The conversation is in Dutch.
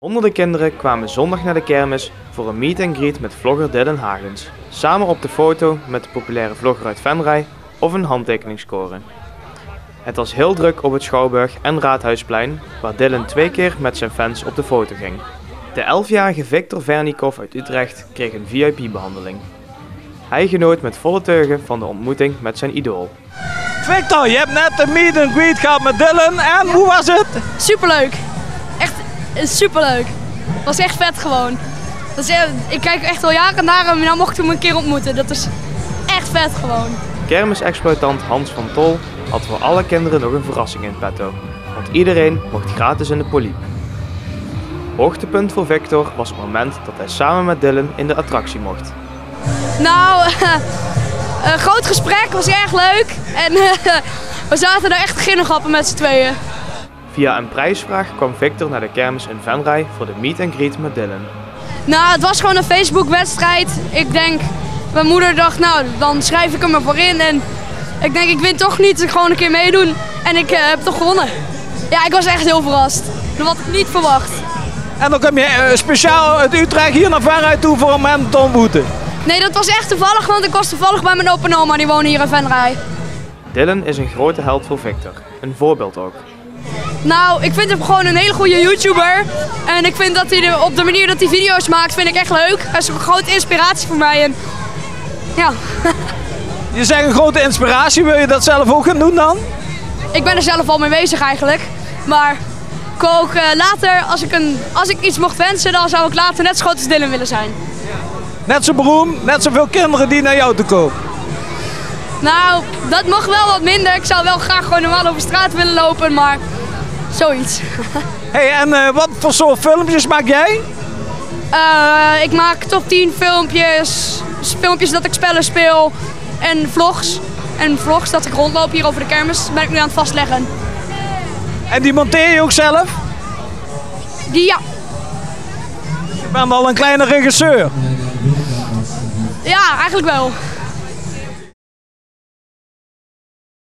Honderden kinderen kwamen zondag naar de kermis voor een meet and greet met vlogger Dylan Hagens. Samen op de foto met de populaire vlogger uit Venray of een handtekening scoren. Het was heel druk op het Schouwburg en Raadhuisplein, waar Dylan 2 keer met zijn fans op de foto ging. De 11-jarige Victor Vernikov uit Utrecht kreeg een VIP-behandeling. Hij genoot met volle teugen van de ontmoeting met zijn idool. Victor, je hebt net een meet and greet gehad met Dylan en hoe was het? Superleuk. Echt superleuk. Het was echt vet gewoon. Ik kijk echt al jaren naar hem en nou mocht ik hem een keer ontmoeten. Dat is echt vet gewoon. Kermisexploitant Hans van Tol had voor alle kinderen nog een verrassing in petto. Want iedereen mocht gratis in de Polyp. Hoogtepunt voor Victor was het moment dat hij samen met Dylan in de attractie mocht. Nou, een groot gesprek, was erg leuk. En we zaten daar echt te ginnegappen met z'n tweeën. Via een prijsvraag kwam Victor naar de kermis in Venray voor de meet and greet met Dylan. Nou, het was gewoon een Facebook-wedstrijd. Ik denk, mijn moeder dacht, nou, dan schrijf ik hem ervoor in. En ik denk, ik win toch niet, ik gewoon een keer meedoen. En ik heb toch gewonnen. Ja, ik was echt heel verrast. Dat had ik niet verwacht. En dan kom je speciaal uit Utrecht hier naar Venray toe voor hem te ontmoeten? Nee, dat was echt toevallig, want ik was toevallig bij mijn opa en oma, die wonen hier in Venray. Dylan is een grote held voor Victor. Een voorbeeld ook. Nou, ik vind hem gewoon een hele goede YouTuber. En ik vind dat hij op de manier dat hij video's maakt, vind ik echt leuk. Hij is ook een grote inspiratie voor mij. En ja. Je zegt een grote inspiratie, wil je dat zelf ook gaan doen dan? Ik ben er zelf al mee bezig eigenlijk. Maar ik wil ook later, als ik iets mocht wensen, dan zou ik later net zo groot als Dylan willen zijn. Net zo beroemd, net zoveel kinderen die naar jou toe komen. Nou, dat mag wel wat minder. Ik zou wel graag gewoon normaal over straat willen lopen, maar zoiets. Hey, en wat voor soort filmpjes maak jij? Ik maak top 10 filmpjes, filmpjes dat ik spellen speel en vlogs. En vlogs dat ik rondloop hier over de kermis, dat ben ik nu aan het vastleggen. En die monteer je ook zelf? Ja. Je bent al een kleine regisseur. Ja, eigenlijk wel.